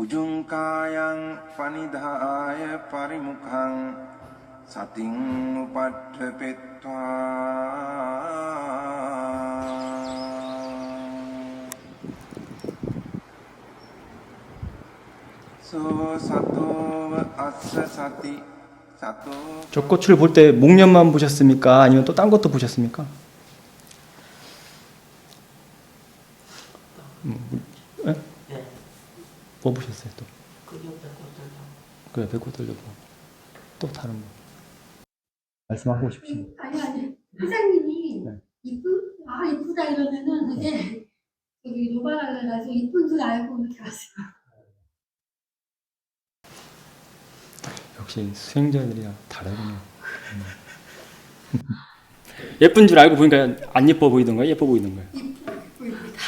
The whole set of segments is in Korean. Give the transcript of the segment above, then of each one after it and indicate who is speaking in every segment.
Speaker 1: උජුංකායං පනිදාය පරිමුඛං සතින් උපට්ඨපෙත්වා 소 සතෝව අස්ස සති සතෝ.
Speaker 2: 저 꽃을 볼 때 목련만 보셨습니까? 아니면 또 딴 것도 보셨습니까? 네?
Speaker 3: 네.
Speaker 2: 뭐 보셨어요 또?
Speaker 3: 그 옆에 꽃들도.
Speaker 2: 그 옆에 꽃들도 보고 또 다른 거 말씀하고 싶으신 거.
Speaker 4: 아니 회장님이
Speaker 2: 네.
Speaker 4: 이쁘다 이러면은 그게 여기 노발을 해가지고 이쁜 줄 알고 이렇게 왔어요.
Speaker 2: 역시 수행자들이랑 다르군요. 예쁜 줄 알고 보니까 안 예뻐 보이던가요? 예뻐 보이던가요?
Speaker 4: 이쁘 보입니다.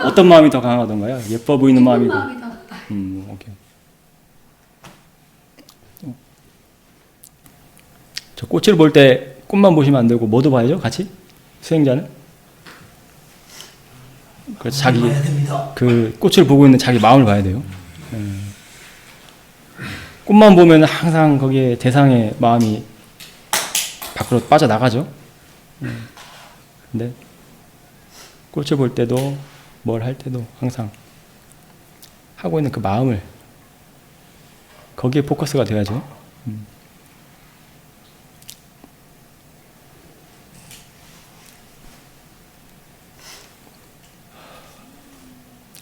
Speaker 2: 어떤 마음이 더 강하던가요? 예뻐 보이는 마음이 더.
Speaker 4: 마음이 더.
Speaker 2: 오케이. 저 꽃을 볼 때 꽃만 보시면 안 되고 뭐도 봐야죠? 같이? 수행자는? 그래서 자기 그 꽃을 보고 있는 자기 마음을 봐야 돼요. 꽃만 보면 항상 거기에 대상의 마음이 밖으로 빠져나가죠. 근데 꽃을 볼 때도 뭘 할 때도 항상 하고 있는 그 마음을 거기에 포커스가 돼야죠.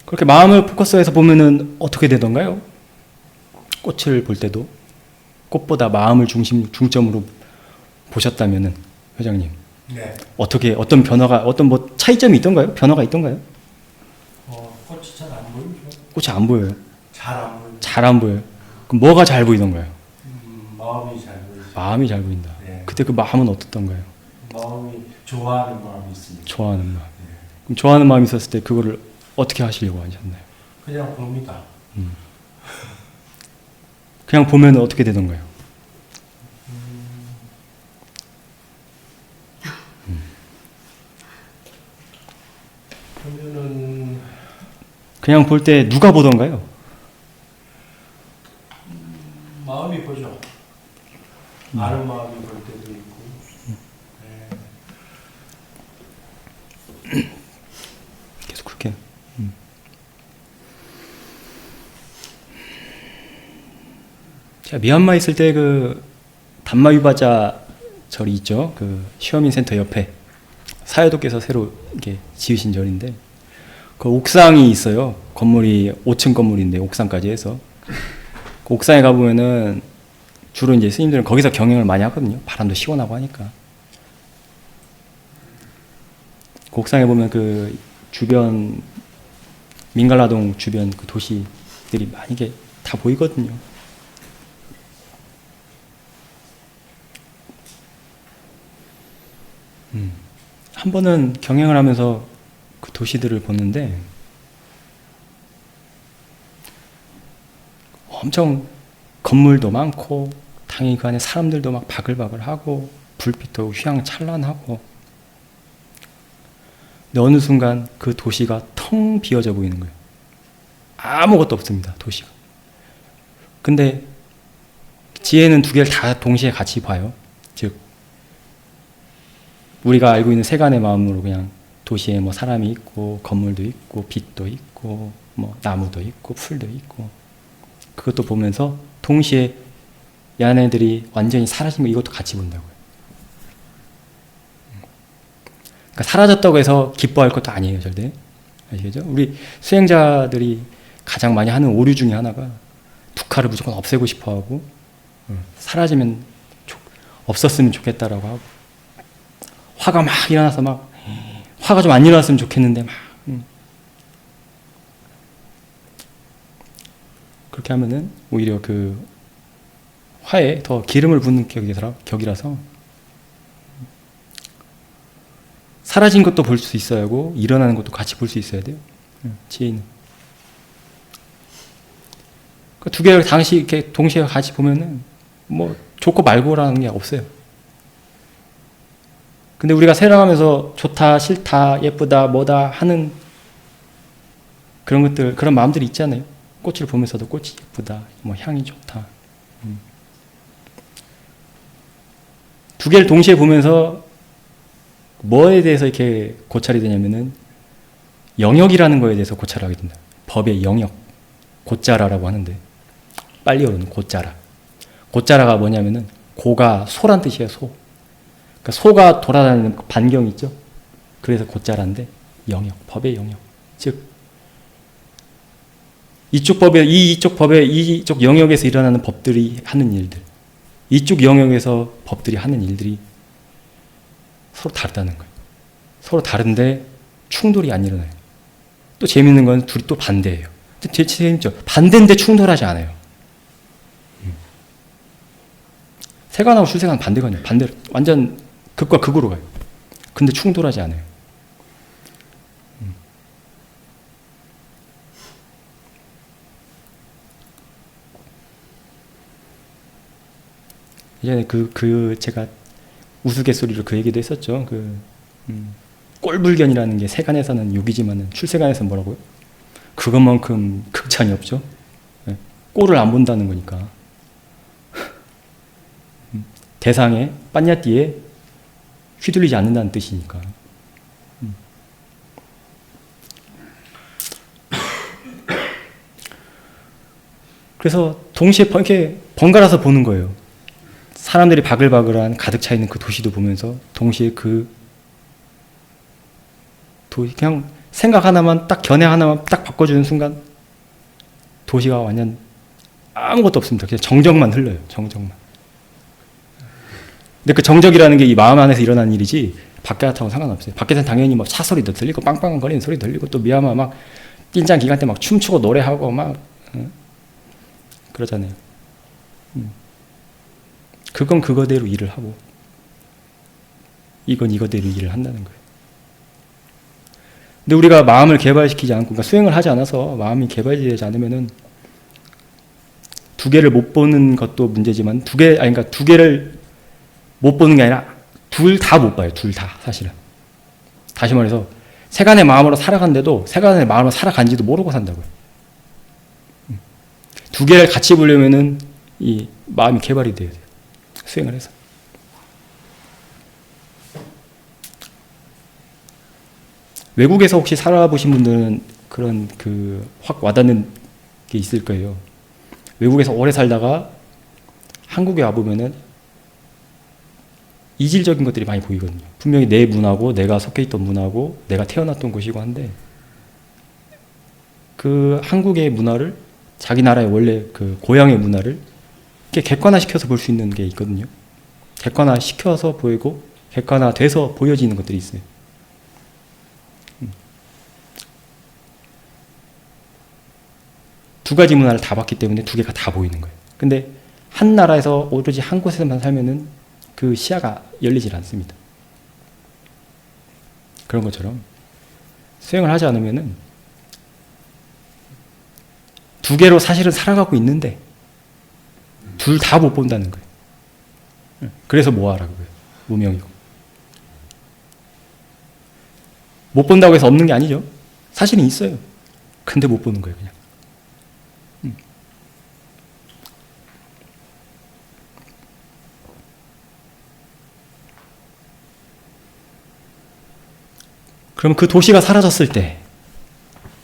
Speaker 2: 그렇게 마음을 포커스해서 보면은 어떻게 되던가요? 꽃을 볼 때도 꽃보다 마음을 중점으로 보셨다면은 회장님,
Speaker 5: 네.
Speaker 2: 어떻게 어떤 변화가 어떤 뭐 차이점이 있던가요? 변화가 있던가요?
Speaker 5: 꽃이 잘 안 보이죠?
Speaker 2: 꽃이 안 보여요.
Speaker 5: 잘 안 보이죠?
Speaker 2: 잘 안 보여요. 그럼 뭐가 잘 보이던가요?
Speaker 5: 마음이 잘 보이죠.
Speaker 2: 마음이 잘 보인다.
Speaker 5: 네.
Speaker 2: 그때 그 마음은 어떻던가요?
Speaker 5: 마음이 좋아하는 마음이 있습니다.
Speaker 2: 좋아하는 마음.
Speaker 5: 네.
Speaker 2: 그럼 좋아하는 마음이 있었을 때 그거를 어떻게 하시려고 하셨나요?
Speaker 5: 그냥 봅니다.
Speaker 2: 그냥 보면 어떻게 되던가요?
Speaker 5: 그러면은
Speaker 2: 그냥 볼 때 누가 보던가요?
Speaker 5: 마음이 보죠. 아는 마음이 볼 때도 있고. 네.
Speaker 2: 계속 그렇게. 제가 미얀마 있을 때 그 단마유바자 절이 있죠. 그 시어민 센터 옆에 사회도께서 새로 이렇게 지으신 절인데 그 옥상이 있어요. 건물이 5층 건물인데 옥상까지 해서 그 옥상에 가보면은 주로 이제 스님들은 거기서 경영을 많이 하거든요. 바람도 시원하고 하니까. 그 옥상에 보면 그 주변 민갈라동 주변 그 도시들이 많이 게 다 보이거든요. 한 번은 경영을 하면서 그 도시들을 보는데 엄청 건물도 많고 당연히 그 안에 사람들도 막 바글바글하고 불빛도 휘황찬란하고 근데 어느 순간 그 도시가 텅 비어져 보이는 거예요. 아무것도 없습니다. 도시가. 근데 지혜는 두 개를 다 동시에 같이 봐요. 즉 우리가 알고 있는 세간의 마음으로 그냥 도시에 뭐 사람이 있고 건물도 있고 빛도 있고 뭐 나무도 있고 풀도 있고 그것도 보면서 동시에 얘네들이 완전히 사라진 거 이것도 같이 본다고요. 그러니까 사라졌다고 해서 기뻐할 것도 아니에요, 절대. 아시겠죠? 우리 수행자들이 가장 많이 하는 오류 중에 하나가 두카를 무조건 없애고 싶어하고 사라지면 없었으면 좋겠다라고 하고 화가 막 일어나서 막 화가 좀 안 일어났으면 좋겠는데 막 그렇게 하면은 오히려 그 화에 더 기름을 붓는 격이라서 사라진 것도 볼 수 있어야 하고 일어나는 것도 같이 볼 수 있어야 돼요. 지혜는. 그 두 개를 당시 이렇게 동시에 같이 보면은 뭐 좋고 말고라는 게 없어요. 근데 우리가 살아가면서 좋다, 싫다, 예쁘다, 뭐다 하는 그런 것들, 그런 마음들이 있잖아요. 꽃을 보면서도 꽃이 예쁘다, 뭐 향이 좋다. 두 개를 동시에 보면서 뭐에 대해서 이렇게 고찰이 되냐면은 영역이라는 거에 대해서 고찰을 하게 된다. 법의 영역, 고짜라라고 하는데 빨리어로는 고짜라. 고짜라가 뭐냐면은 고가 소란 뜻이에요. 소. 그러니까 소가 돌아다니는 반경 있죠. 그래서 고짜라인데 영역, 법의 영역. 즉 이쪽 법에 이쪽 영역에서 일어나는 법들이 하는 일들, 이쪽 영역에서 법들이 하는 일들이 서로 다르다는 거예요. 서로 다른데 충돌이 안 일어나요. 또 재밌는 건 둘이 또 반대예요. 되게 재밌죠. 반대인데 충돌하지 않아요. 세간하고 출세간 반대거든요. 반대로 완전 극과 극으로 가요. 근데 충돌하지 않아요. 예전에 제가 우스갯소리로 그 얘기도 했었죠. 꼴불견이라는 게 세간에서는 욕이지만은 출세간에서는 뭐라고요? 그것만큼 극찬이 없죠. 네. 꼴을 안 본다는 거니까. 대상에 빤야띠에 휘둘리지 않는다는 뜻이니까. 그래서 동시에 이렇게 번갈아서 보는 거예요. 사람들이 바글바글한 가득 차 있는 그 도시도 보면서 동시에 그냥 생각 하나만 딱 견해 하나만 딱 바꿔주는 순간 도시가 완전 아무것도 없습니다. 그냥 정적만 흘러요. 정적만. 근데 그 정적이라는 게 이 마음 안에서 일어나는 일이지 밖에하고 상관없어요. 밖에서는 당연히 막 차 소리도 들리고 빵빵거리는 소리 들리고 또 미야마 막 띵장 기간 때 막 춤추고 노래하고 막 그러잖아요. 그건 그거대로 일을 하고 이건 이거대로 일을 한다는 거예요. 근데 우리가 마음을 개발시키지 않고 그러니까 수행을 하지 않아서 마음이 개발되지 않으면은 두 개를 못 보는 것도 문제지만 두 개를 못 보는 게 아니라 둘 다 못 봐요. 둘 다 사실은. 다시 말해서 세간의 마음으로 살아간데도 세간의 마음으로 살아간지도 모르고 산다고요. 두 개를 같이 보려면은 이 마음이 개발이 돼야 돼요. 수행을 해서. 외국에서 혹시 살아보신 분들은 그런 확 와닿는 게 있을 거예요. 외국에서 오래 살다가 한국에 와보면은 이질적인 것들이 많이 보이거든요. 분명히 내 문화고 내가 속해 있던 문화고 내가 태어났던 곳이고 한데 그 한국의 문화를 자기 나라의 원래 그 고향의 문화를 이렇게 객관화시켜서 볼 수 있는 게 있거든요. 객관화시켜서 보이고 객관화돼서 보여지는 것들이 있어요. 두 가지 문화를 다 봤기 때문에 두 개가 다 보이는 거예요. 근데 한 나라에서 오로지 한 곳에서만 살면은 그 시야가 열리질 않습니다. 그런 것처럼 수행을 하지 않으면은 두 개로 사실은 살아가고 있는데 둘 다 못 본다는 거예요. 그래서 뭐하라고요? 무명이고. 못 본다고 해서 없는 게 아니죠. 사실은 있어요. 근데 못 보는 거예요, 그냥. 그럼 그 도시가 사라졌을 때,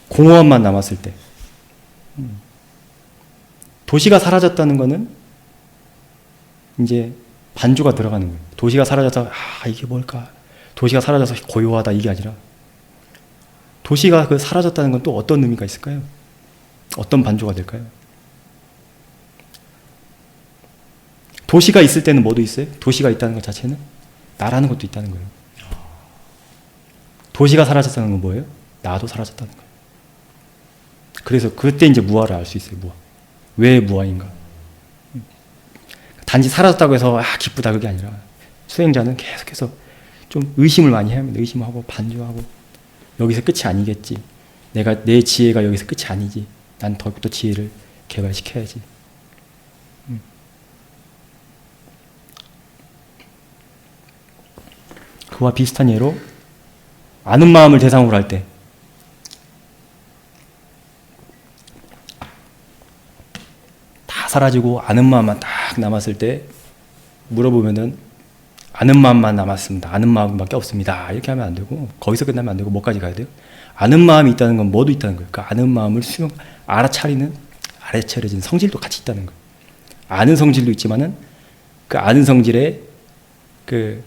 Speaker 2: 공허함만 남았을 때, 도시가 사라졌다는 거는 이제 반주가 들어가는 거예요. 도시가 사라져서 이게 뭘까? 도시가 사라져서 고요하다 이게 아니라 도시가 사라졌다는 건 또 어떤 의미가 있을까요? 어떤 반주가 될까요? 도시가 있을 때는 뭐도 있어요? 도시가 있다는 것 자체는 나라는 것도 있다는 거예요. 도시가 사라졌다는 건 뭐예요? 나도 사라졌다는 거예요. 그래서 그때 이제 무아를 알 수 있어요. 무아. 왜 무아인가? 단지 사라졌다고 해서 기쁘다 그게 아니라 수행자는 계속해서 좀 의심을 많이 해야 합니다. 의심하고 반주하고 여기서 끝이 아니겠지. 내 지혜가 여기서 끝이 아니지. 난 더욱더 지혜를 개발시켜야지. 그와 비슷한 예로 아는 마음을 대상으로 할 때 사라지고 아는 마음만 딱 남았을 때 물어보면은 아는 마음만 남았습니다. 아는 마음밖에 없습니다. 이렇게 하면 안 되고 거기서 끝나면 안 되고 뭐까지 가야 돼요? 아는 마음이 있다는 건 뭐도 있다는 거예요. 그 아는 마음을 알아차리는 알아차려진 성질도 같이 있다는 거예요. 아는 성질도 있지만은 그 아는 성질의 그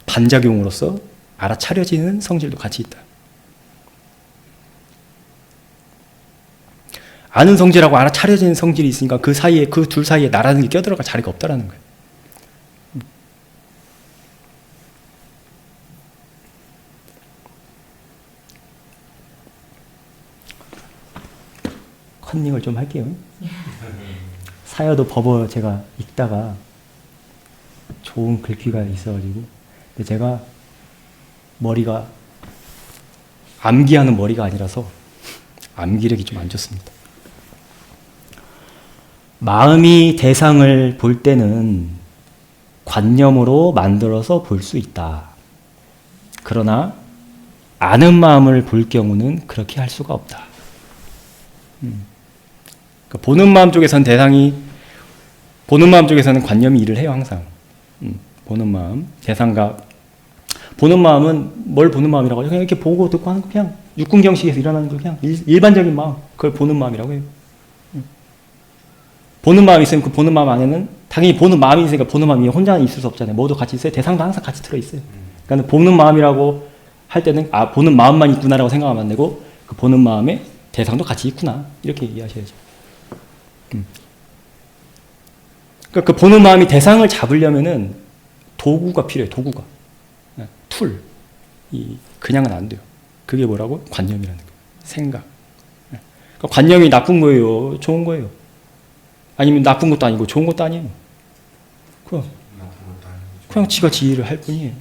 Speaker 2: 반작용으로서 알아차려지는 성질도 같이 있다. 아는 성질하고 알아차려지는 성질이 있으니까 그 사이에 그 둘 사이에 나라는 게 껴들어갈 자리가 없다라는 거예요. 컨닝을 좀 할게요. 사여도 법어 제가 읽다가 좋은 글귀가 있어가지고 근데 제가 머리가 암기하는 머리가 아니라서 암기력이 좀 안 좋습니다. 마음이 대상을 볼 때는 관념으로 만들어서 볼 수 있다. 그러나 아는 마음을 볼 경우는 그렇게 할 수가 없다. 그러니까 보는 마음 쪽에서는 보는 마음 쪽에서는 관념이 일을 해요, 항상. 보는 마음, 대상과 보는 마음은 뭘 보는 마음이라고 하죠? 그냥 이렇게 보고 듣고 하는 거 그냥 육군경식에서 일어나는 거 그냥 일반적인 마음, 그걸 보는 마음이라고 해요. 보는 마음이 있으면 그 보는 마음 안에는 당연히 보는 마음이 있으니까 보는 마음이 혼자 있을 수 없잖아요. 모두 같이 있어요. 대상도 항상 같이 들어있어요. 그러니까 보는 마음이라고 할 때는 보는 마음만 있구나라고 생각하면 안 되고 그 보는 마음에 대상도 같이 있구나 이렇게 이해하셔야죠. 그러니까 그 보는 마음이 대상을 잡으려면은 도구가 필요해요. 도구가 툴. 그냥은 안 돼요. 그게 뭐라고? 관념이라는 거예요. 생각. 그러니까 관념이 나쁜 거예요? 좋은 거예요? 아니면 나쁜 것도 아니고 좋은 것도 아니에요. 그냥 지가 지 일을 할 뿐이에요.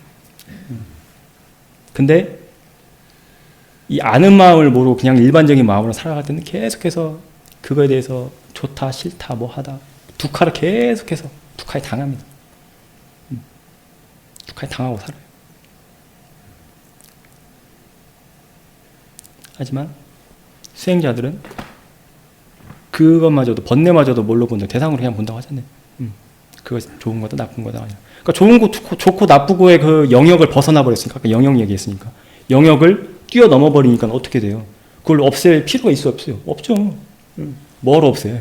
Speaker 2: 근데 이 아는 마음을 모르고 그냥 일반적인 마음으로 살아갈 때는 계속해서 그거에 대해서 좋다 싫다 뭐 하다 두카를 계속해서 두카에 당합니다. 두카에 당하고 살아요. 하지만 수행자들은 그것마저도 번뇌마저도 뭘로 본다? 대상으로 그냥 본다고 하잖아요. 그거 좋은 거다 나쁜 거다. 그러니까 좋은 거 좋고 나쁘고의 그 영역을 벗어나 버렸으니까 아까 영역 얘기했으니까 영역을 뛰어넘어 버리니까 어떻게 돼요? 그걸 없앨 필요가 있어 없어요? 없죠. 뭘 없애요?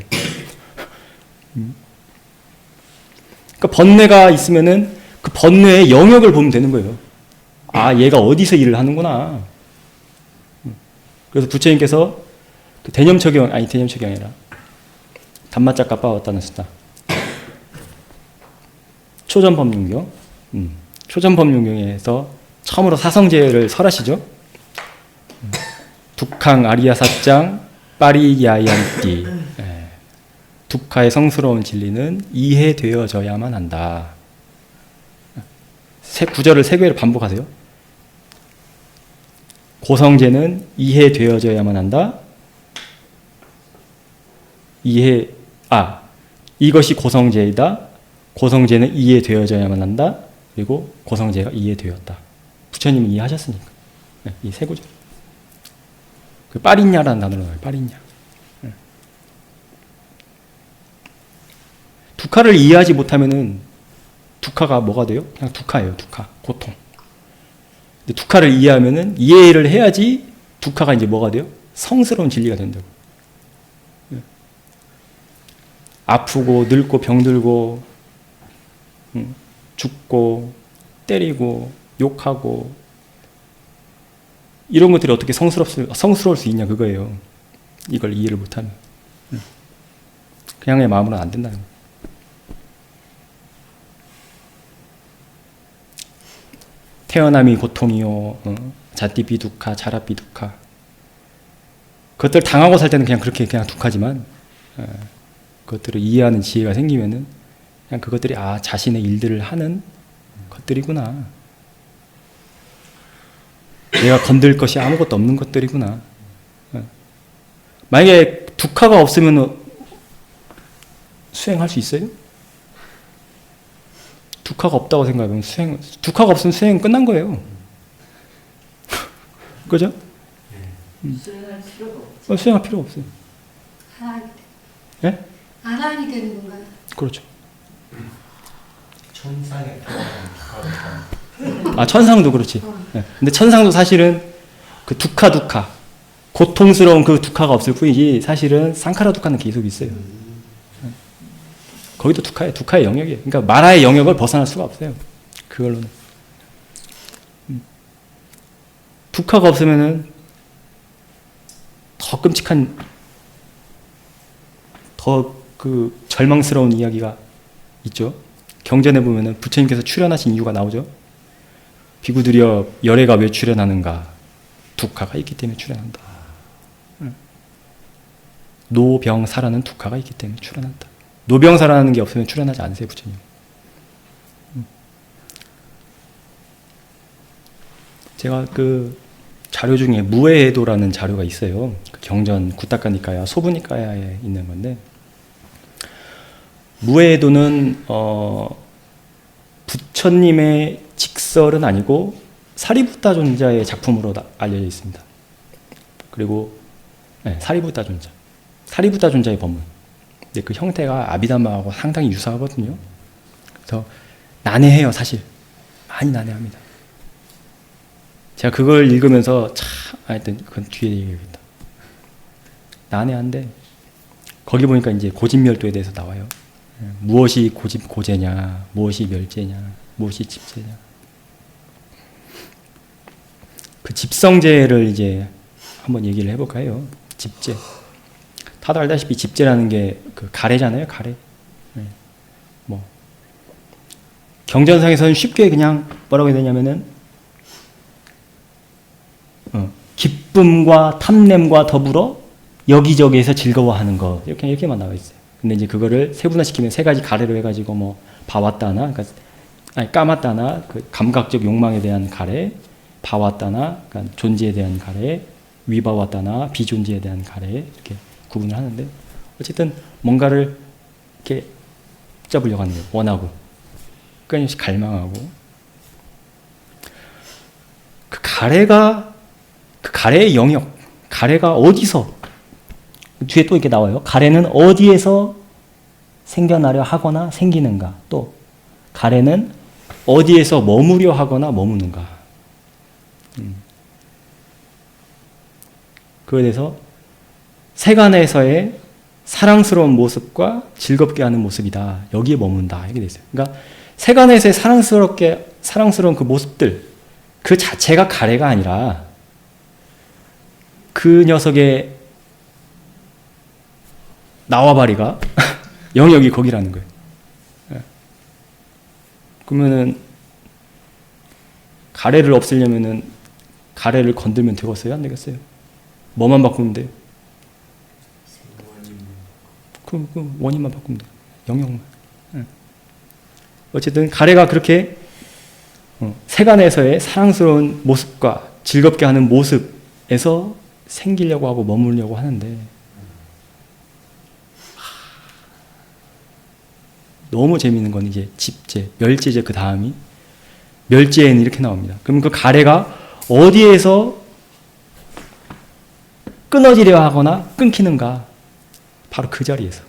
Speaker 2: 그러니까 번뇌가 있으면은 그 번뇌의 영역을 보면 되는 거예요. 아, 얘가 어디서 일을 하는구나. 그래서 부처님께서 그 대념처경 대념처경이 아니라 단마짝가빠 왔다는 수다. 초전법륜경. 초전법륜경에서 처음으로 사성제를 설하시죠. 두캉 아리야사짱 빠리야얀띠. 두카의 성스러운 진리는 이해되어져야만 한다. 구절을 3개를 반복하세요. 고성제는 이해되어져야만 한다. 이것이 고성제이다. 고성제는 이해되어져야만 한다. 그리고 고성제가 이해되었다. 부처님이 이해하셨으니까. 이 3구절. 그 빠린냐라는 단어로 나와요. 빠린냐. 두카를 이해하지 못하면은 두카가 뭐가 돼요? 그냥 두카예요. 두카. 고통. 근데 두카를 이해하면은 이해를 해야지 두카가 이제 뭐가 돼요? 성스러운 진리가 된다고. 아프고 늙고 병들고 죽고 때리고 욕하고 이런 것들이 어떻게 성스러울 수 있냐 그거예요. 이걸 이해를 못하면. 그냥의 마음으로는 안 된다는 거예요. 태어남이 고통이요, 자띠비 두카, 자라비 두카. 그것들 당하고 살 때는 그냥 그렇게 그냥 두카지만, 그것들을 이해하는 지혜가 생기면은 그냥 그것들이 자신의 일들을 하는 것들이구나. 내가 건들 것이 아무것도 없는 것들이구나. 만약에 두카가 없으면 수행할 수 있어요? 두카가 없다고 생각하면 두카가 없으면 수행은 끝난 거예요. 그죠?
Speaker 4: 수행할 필요가 없죠.
Speaker 2: 수행할 필요 없어요.
Speaker 4: 알아야 돼.
Speaker 2: 예?
Speaker 4: 알아야 자랑이 되는 건가요?
Speaker 2: 그렇죠.
Speaker 5: 천상의
Speaker 2: 천상도 그렇지. 네. 근데 천상도 사실은 그 두카 고통스러운 그 두카가 없을 뿐이지 사실은 상카라 두카는 계속 있어요. 네. 거기도 두카의 영역이에요. 그러니까 마라의 영역을 벗어날 수가 없어요. 그걸로는. 두카가 없으면은 더 끔찍한, 더 그 절망스러운 이야기가 있죠. 경전에 보면은 부처님께서 출연하신 이유가 나오죠. 비구들이여 열애가 왜 출연하는가? 두카가 있기 때문에 출연한다. 노병사라는 두카가 있기 때문에 출연한다. 노병사라는 게 없으면 출연하지 않으세요, 부처님. 제가 그 자료 중에 무해해도라는 자료가 있어요. 그 경전 구타카니까야 소부니까야에 있는 건데, 무해해도는 부처님의 직설은 아니고 사리부타 존자의 작품으로 알려져 있습니다. 그리고 사리부타 존자의 법문. 근데 그 형태가 아비담마하고 상당히 유사하거든요. 그래서 난해해요, 사실. 많이 난해합니다. 제가 그걸 읽으면서 하여튼 그건 뒤에 얘기하겠다. 난해한데 거기 보니까 이제 고집멸도에 대해서 나와요. 무엇이 고제냐, 무엇이 멸제냐, 무엇이 집제냐. 그 집성제를 이제 한번 얘기를 해볼까 해요. 집제. 다들 알다시피 집제라는 게 그 가래잖아요, 가래. 뭐 경전상에서는 쉽게 그냥 뭐라고 해야 되냐면은 기쁨과 탐냄과 더불어 여기저기에서 즐거워하는 것, 이렇게만 나와 있어요. 근데 이제 그거를 세분화시키면 세 가지 가래로 해가지고 뭐 봐왔다나, 그러니까 까맣다나 그 감각적 욕망에 대한 가래, 봐왔다나 그러니까 존재에 대한 가래, 위봐왔다나 비존재에 대한 가래, 이렇게 구분을 하는데, 어쨌든 뭔가를 이렇게 붙잡으려고 하는 거예요. 원하고 끊임없이 갈망하고. 그 가래의 영역, 가래가 어디서, 뒤에 또 이렇게 나와요. 가래는 어디에서 생겨나려 하거나 생기는가, 또 가래는 어디에서 머무려 하거나 머무는가. 그에 대해서 세간에서의 사랑스러운 모습과 즐겁게 하는 모습이다. 여기에 머문다. 이렇게 돼 있어요. 그러니까 세간에서의 사랑스러운 그 모습들, 그 자체가 가래가 아니라 그 녀석의 나와바리가 영역이 거기라는 거예요. 그러면은 가래를 없애려면은 가래를 건들면 되겠어요? 안 되겠어요? 뭐만 바꾸면 돼요? 그 원인만 바꾸면 돼요. 영역만. 어쨌든 가래가 그렇게 세간에서의 사랑스러운 모습과 즐겁게 하는 모습에서 생기려고 하고 머무르려고 하는데, 너무 재미있는 건 이제 집제, 멸제제 그 다음이, 멸제에는 이렇게 나옵니다. 그럼 그 가래가 어디에서 끊어지려 하거나 끊기는가? 바로 그 자리에서.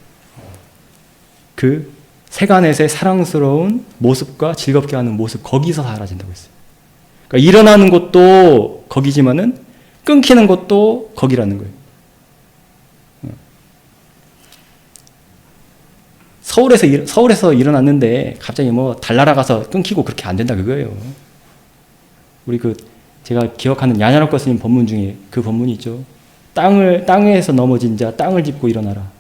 Speaker 2: 그 세간에서의 사랑스러운 모습과 즐겁게 하는 모습, 거기서 사라진다고 했어요. 그러니까 일어나는 것도 거기지만은 끊기는 것도 거기라는 거예요. 서울에서 일어났는데 갑자기 뭐 달나라 가서 끊기고 그렇게 안 된다 그거예요. 우리 제가 기억하는 야냐락과 스님 법문 중에 그 법문이 있죠. 땅에서 넘어진 자 땅을 짚고 일어나라.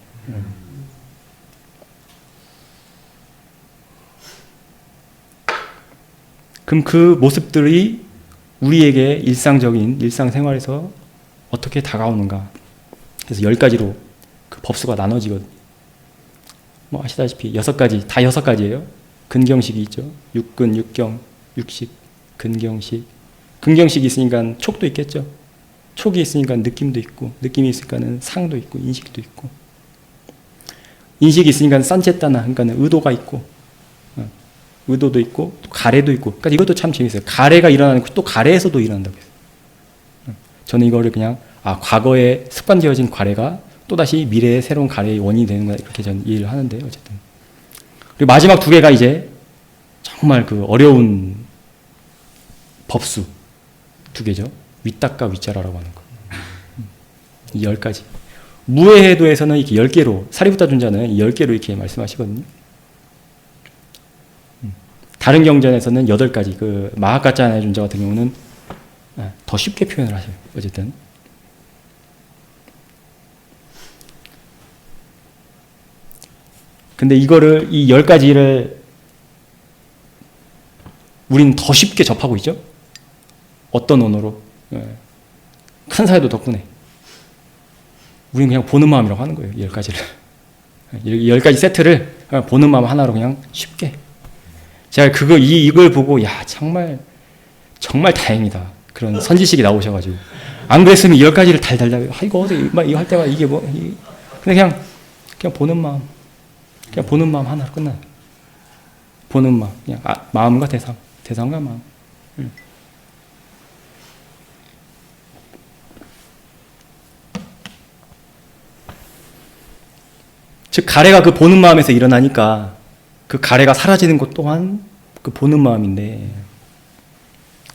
Speaker 2: 그럼 그 모습들이 우리에게 일상생활에서 어떻게 다가오는가. 그래서 10가지로 그 법수가 나눠지거든요. 뭐 아시다시피 6가지, 다 6가지예요. 근경식이 있죠. 육근, 육경, 육식, 근경식. 근경식이 있으니까 촉도 있겠죠. 촉이 있으니까 느낌도 있고, 느낌이 있으니까는 상도 있고, 인식도 있고. 인식이 있으니까 산체따나, 그러니까 의도가 있고, 의도도 있고, 또 가래도 있고. 그러니까 이것도 참 재밌어요. 가래가 일어나는 거, 또 가래에서도 일어난다고 해요. 저는 이거를 그냥 과거에 습관되어진 가래가 또다시 미래의 새로운 가래의 원인이 되는 거다. 이렇게 저는 이해를 하는데 어쨌든. 그리고 마지막 두 개가 이제 정말 그 어려운 법수 두 개죠. 윗닦아 윗자라라고 하는 거. 이 10가지. 무해해도에서는 이렇게 10개로, 사리부타 존자는 10개로 이렇게 말씀하시거든요. 다른 경전에서는 8가지, 그 마하가짜나의 존자 같은 경우는 더 쉽게 표현을 하셔요. 어쨌든. 근데 이거를, 이 10가지를 우리는 더 쉽게 접하고 있죠? 어떤 언어로? 큰 사회도 덕분에. 우리는 그냥 보는 마음이라고 하는 거예요. 10가지를. 10가지 세트를 보는 마음 하나로 그냥 쉽게. 제가 이걸 보고, 야, 정말 다행이다. 그런 선지식이 나오셔가지고. 안 그랬으면 10가지를 달달달, 이거 어디, 이거 할 때가 이게 뭐, 근데 그냥 보는 마음. 그냥 보는 마음 하나로 끝나요. 보는 마음. 그냥 마음과 대상과 마음. 즉 가래가 그 보는 마음에서 일어나니까 그 가래가 사라지는 것 또한 그 보는 마음인데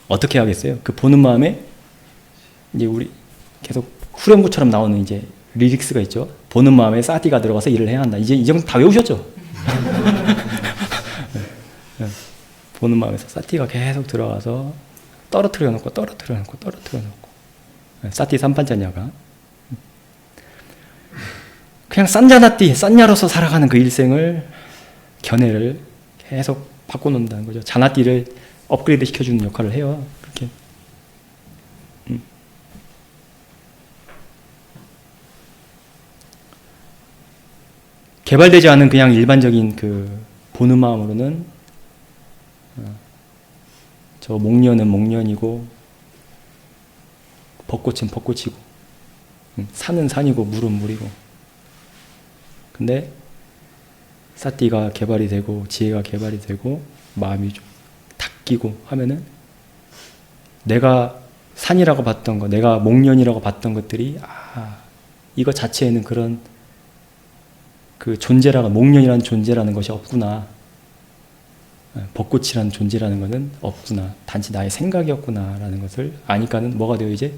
Speaker 2: 어떻게 하겠어요? 그 보는 마음에 이제 우리 계속 후렴구처럼 나오는 이제 리릭스가 있죠. 보는 마음에 사티가 들어가서 일을 해야 한다. 이제 이 정도 다 외우셨죠? 보는 마음에서 사티가 계속 들어가서 떨어뜨려 놓고 사티 삼판자냐가 그냥 싼냐로서 살아가는 그 일생을 견해를 계속 바꿔놓는다는 거죠. 자나띠를 업그레이드 시켜주는 역할을 해요. 그렇게. 개발되지 않은 그냥 일반적인 그 보는 마음으로는 저 목련은 목련이고 벚꽃은 벚꽃이고 산은 산이고 물은 물이고 근데 사띠가 개발이 되고 지혜가 개발이 되고 마음이 좀 닦이고 하면은 내가 산이라고 봤던 거, 내가 목련이라고 봤던 것들이 이거 자체에는 그런 그 존재라가 목련이라는 존재라는 것이 없구나. 벚꽃이라는 존재라는 것은 없구나. 단지 나의 생각이었구나라는 것을 아니까는 뭐가 돼요? 이제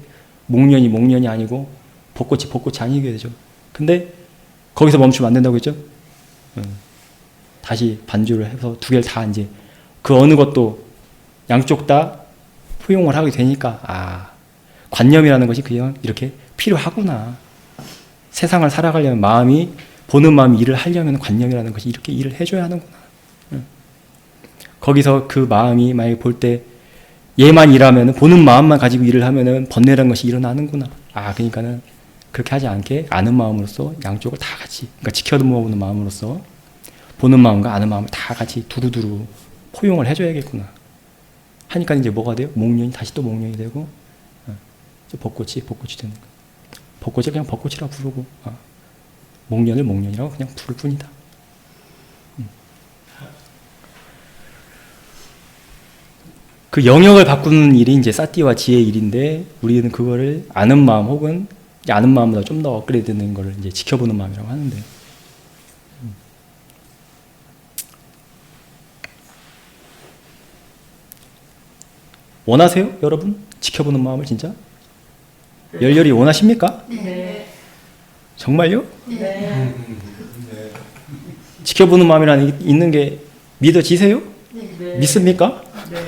Speaker 2: 목련이 아니고 벚꽃이 아니게 되죠. 근데 거기서 멈추면 안 된다고 했죠? 다시 반주를 해서 두 개를 다 이제 그 어느 것도 양쪽 다 포용을 하게 되니까 관념이라는 것이 그냥 이렇게 필요하구나. 세상을 살아가려면 마음이 보는 마음이 일을 하려면 관념이라는 것이 이렇게 일을 해줘야 하는구나. 거기서 그 마음이 만약에 볼 때 얘만 일하면 보는 마음만 가지고 일을 하면은 번뇌라는 것이 일어나는구나. 그러니까는 그렇게 하지 않게 아는 마음으로써 양쪽을 다 같이 그러니까 지켜보는 마음으로써 보는 마음과 아는 마음을 다 같이 두루두루 포용을 해줘야겠구나. 하니까 이제 뭐가 돼요? 목련이 다시 또 목련이 되고 벚꽃이 되는 거예요. 벚꽃을 그냥 벚꽃이라고 부르고 목련을 목련이라고 그냥 부를 뿐이다. 그 영역을 바꾸는 일이 이제 사띠와 지혜의 일인데 우리는 그거를 아는 마음 혹은 아는 마음보다 좀 더 업그레이드되는 거를 이제 지켜보는 마음이라고 하는데 원하세요? 여러분? 지켜보는 마음을 진짜? 열렬히 원하십니까?
Speaker 4: 네.
Speaker 2: 정말요?
Speaker 4: 네.
Speaker 2: 지켜보는 마음이라는 게 있는 게 믿어지세요?
Speaker 4: 네.
Speaker 2: 믿습니까?
Speaker 4: 네.